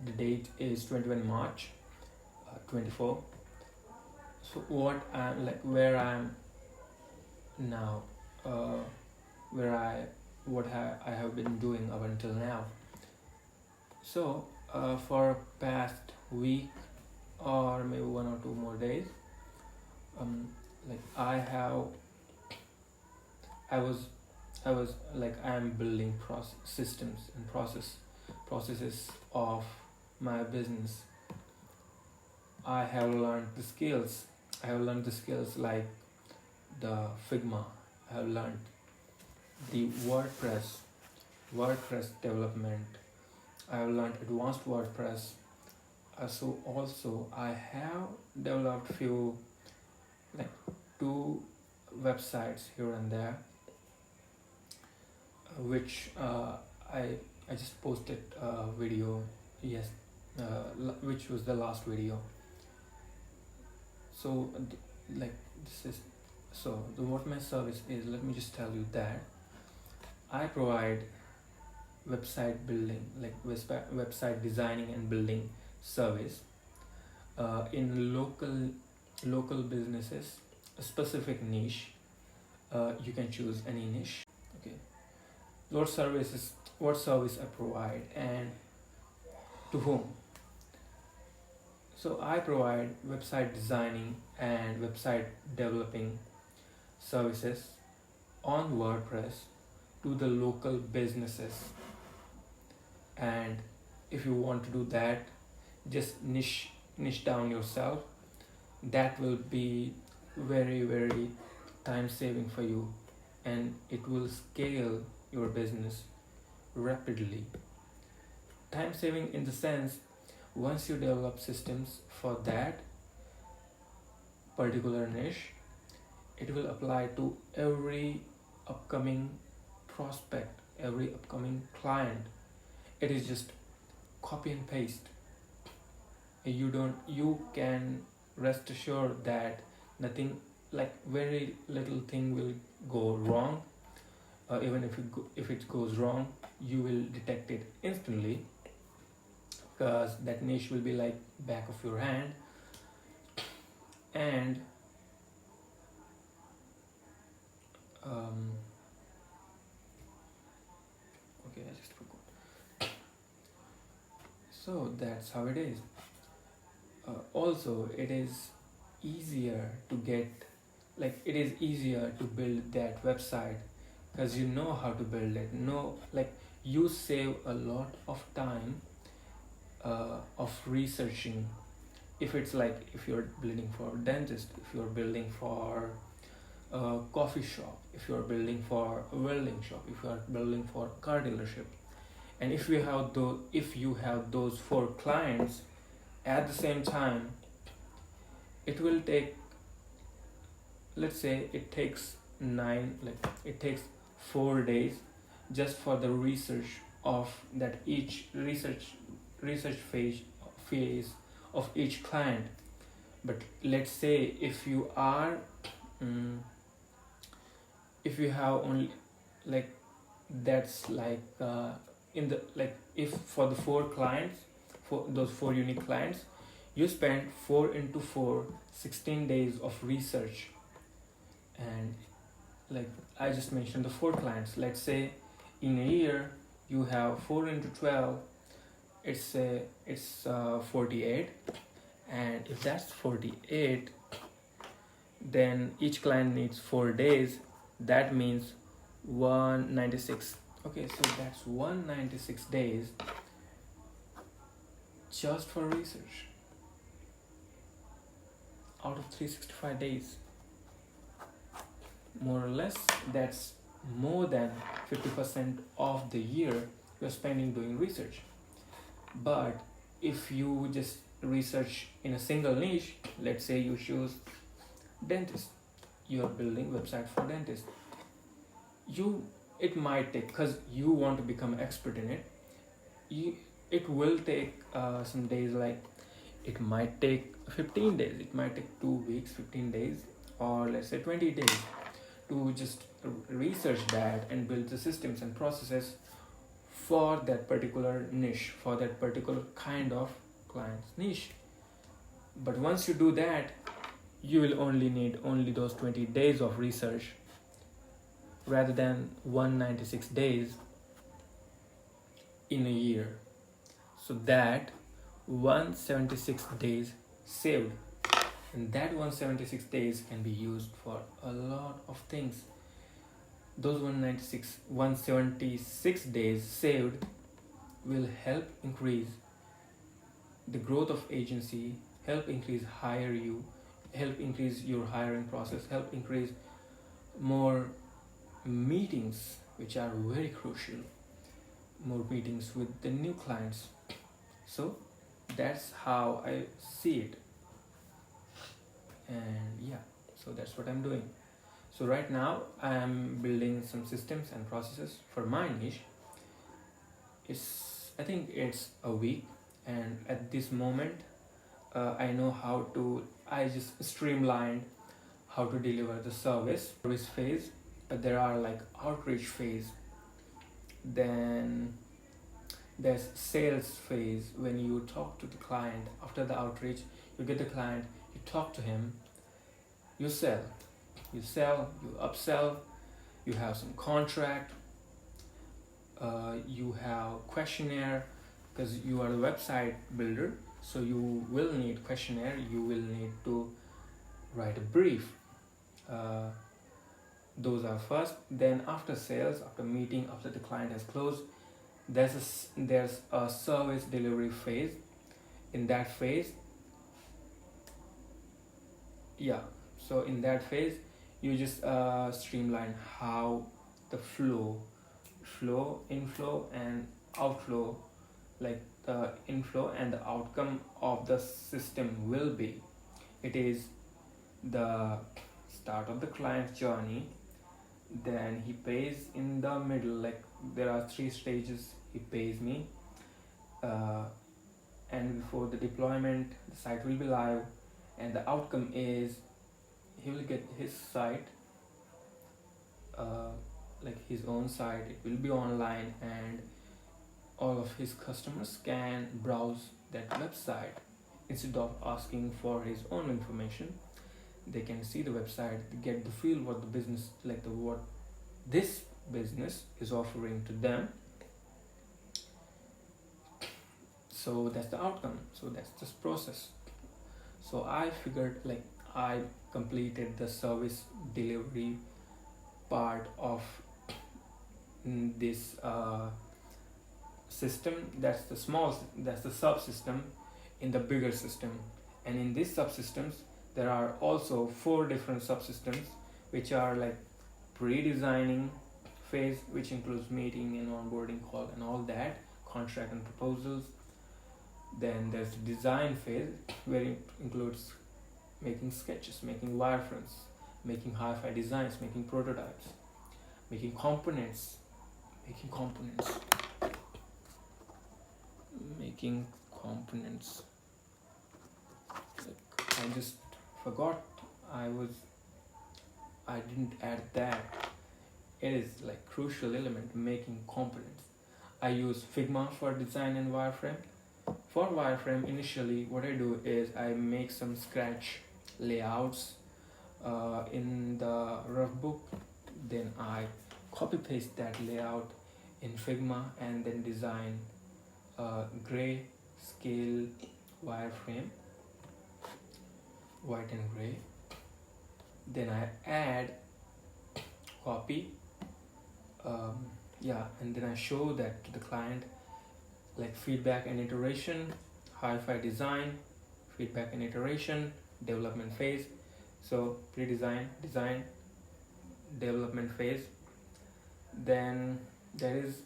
the date is 21 March 24. So what I'm like, where I'm now, where I have been doing up until now. So for past week or maybe 1 or 2 more days, um, like I was like I'm building systems and processes of my business. I have learned the skills. I have learned the skills like the Figma. I have learned the WordPress development. I have learned advanced WordPress. So also I have developed few, like, two websites here and there, which I just posted a video. Yes, which was the last video. So like this is so the what my service is. Let me just tell you that I provide website building, like website designing and building service in local businesses, a specific niche. You can choose any niche. Okay, what service I provide and to whom. So I provide website designing and website developing services on WordPress to the local businesses. And if you want to do that, just niche down yourself. That will be very time saving for you, and it will scale your business rapidly. Time saving in the sense, once you develop systems for that particular niche, it will apply to every upcoming prospect, every upcoming client. It is just copy and paste. You can rest assured that nothing, like very little thing will go wrong. Even if it goes wrong, you will detect it instantly, because that niche will be like back of your hand. And okay, I just forgot. So that's how it is. Also, it is easier to get, like, it is easier to build that website because you know how to build it. No, like, you save a lot of time of researching. If it's like, if you're building for a dentist, if you're building for a coffee shop, if you're building for a welding shop, if you're building for a car dealership, and if you have those 4 clients at the same time, it will take, let's say it takes 4 days just for the research of that, each research phase of each client. But let's say if you are if you have only, like, that's like in the, like, if for the 4 clients, for those 4 unique clients, you spend 4 into 4 16 days of research. And like I just mentioned, the 4 clients, let's say in a year you have 4 into 12, it's 48. And if that's 48, then each client needs 4 days. That means 196. Okay, so that's 196 days just for research out of 365 days. More or less, that's more than 50% of the year you're spending doing research. But if you just research in a single niche, let's say you choose dentist, you are building website for dentist, it might take, because you want to become expert in it, it will take some days. Like, it might take 15 days, it might take 2 weeks, 15 days, or let's say 20 days to just research that and build the systems and processes for that particular niche, for that particular kind of client's niche. But once you do that, you will only need only those 20 days of research rather than 196 days in a year. So that 176 days saved, and that 176 days can be used for a lot of things. Those 176 days saved will help increase the growth of agency, help increase hire you, help increase your hiring process, help increase more meetings, which are very crucial, more meetings with the new clients. So that's how I see it. And yeah, so that's what I'm doing. So right now I am building some systems and processes for my niche. I think it's a week, and at this moment I know how to, I just streamlined how to deliver the service phase. But there are like outreach phase, then there's sales phase. When you talk to the client after the outreach, you get the client, you talk to him, you sell, you upsell, you have some contract, you have questionnaire, because you are a website builder, so you will need questionnaire, you will need to write a brief. Those are first. Then after sales, after meeting, after the client has closed, there's a service delivery phase. In that phase, so in that phase you just streamline how the flow, inflow and outflow, like the inflow and the outcome of the system will be. It is the start of the client's journey, then he pays in the middle, like there are 3 stages he pays me, and before the deployment the site will be live, and the outcome is he will get his site, like his own site, it will be online, and all of his customers can browse that website. Instead of asking for his own information, they can see the website, get the feel what the business, like what this business is offering to them. So that's the outcome, so that's this process. So I figured, like, I completed the service delivery part of this system. That's the subsystem in the bigger system. And in these subsystems there are also 4 different subsystems, which are like pre-designing phase, which includes meeting and onboarding call and all that, contract and proposals. Then there's the design phase, where it includes making sketches, making wireframes, making hi-fi designs, making prototypes, making components, making components. Like, I just forgot, I didn't add that. It is like crucial element, making components. I use Figma for design and wireframe. For wireframe, initially what I do is I make some scratch layouts in the rough book, then I copy paste that layout in Figma, and then design a gray scale wireframe, white and gray. Then I add copy, and then I show that to the client, like feedback and iteration, hi-fi design, feedback and iteration, development phase. So pre-design, design, development phase. Then there is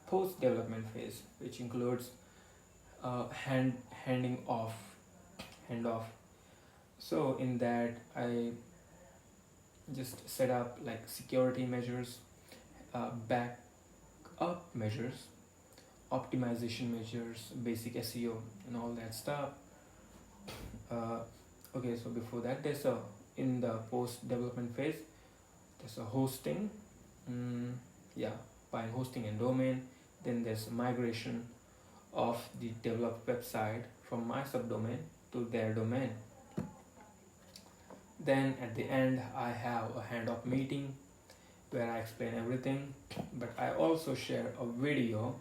post-development phase, which includes handoff. So in that I just set up like security measures, backup measures, optimization measures, basic SEO and all that stuff. Okay, so before that there's in the post development phase, there's a hosting, buying hosting and domain, Then there's migration of the developed website from my subdomain to their domain. Then at the end, I have a hand-off meeting where I explain everything, but I also share a video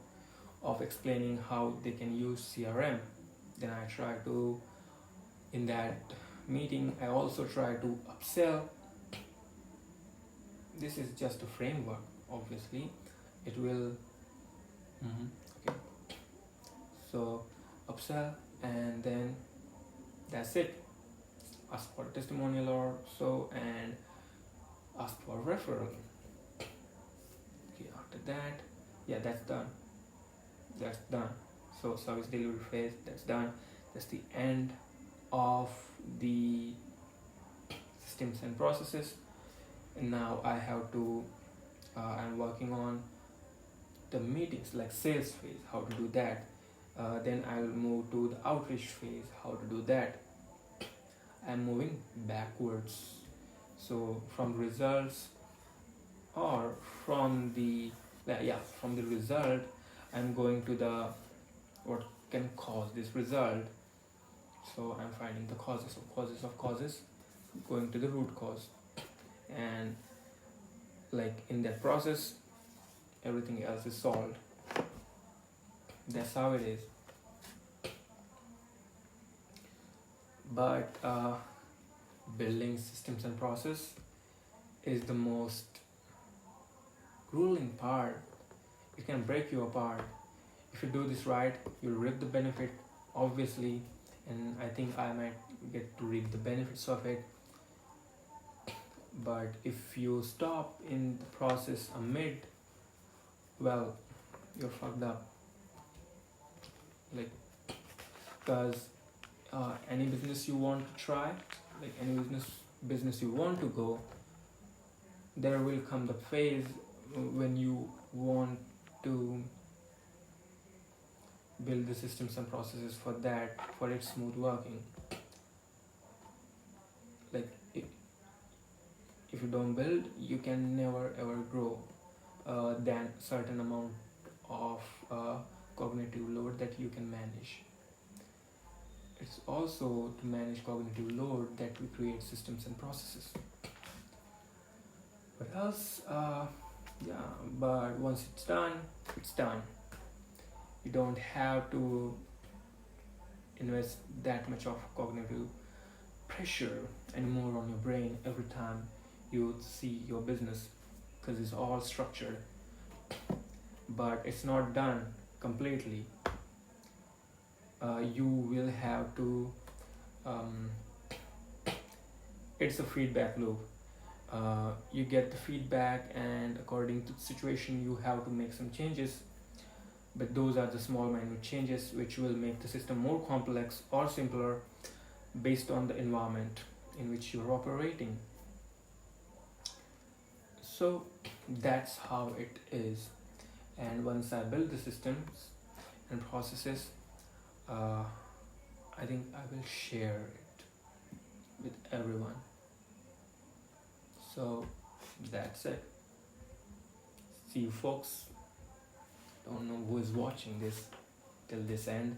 of explaining how they can use CRM. Then I try to, in that meeting, I also try to upsell. This is just a framework, obviously. It will, okay. So upsell, and then that's it. Ask for a testimonial or so, and ask for a referral. Okay, after that, yeah, that's done. That's done. So service delivery phase, that's done. That's the end of the systems and processes. And now I have to, I'm working on the meetings, like sales phase, how to do that. Then I will move to the outreach phase, how to do that. I'm moving backwards. So from results, or from the, from the result, I'm going to the what can cause this result. So I'm finding the causes, going to the root cause, and like in that process, everything else is solved. That's how it is. But building systems and process is the most grueling part. It can break you apart. If you do this right, you'll reap the benefit, obviously, and I think I might get to reap the benefits of it. But if you stop in the process amid, well, you're fucked up. Like, because any business you want to try, like any business you want to go, there will come the phase when you want to build the systems and processes for that, for its smooth working. Like if you don't build, you can never ever grow than certain amount of cognitive load that you can manage. It's also to manage cognitive load that we create systems and processes. What else? Yeah, but once it's done, it's done. You don't have to invest that much of cognitive pressure anymore on your brain every time you see your business, because it's all structured. But it's not done completely. You will have to, it's a feedback loop. You get the feedback, and according to the situation you have to make some changes, but those are the small minute changes which will make the system more complex or simpler based on the environment in which you're operating. So that's how it is. And once I build the systems and processes, I think I will share it with everyone. So that's it. See you folks. Don't know who is watching this till this end.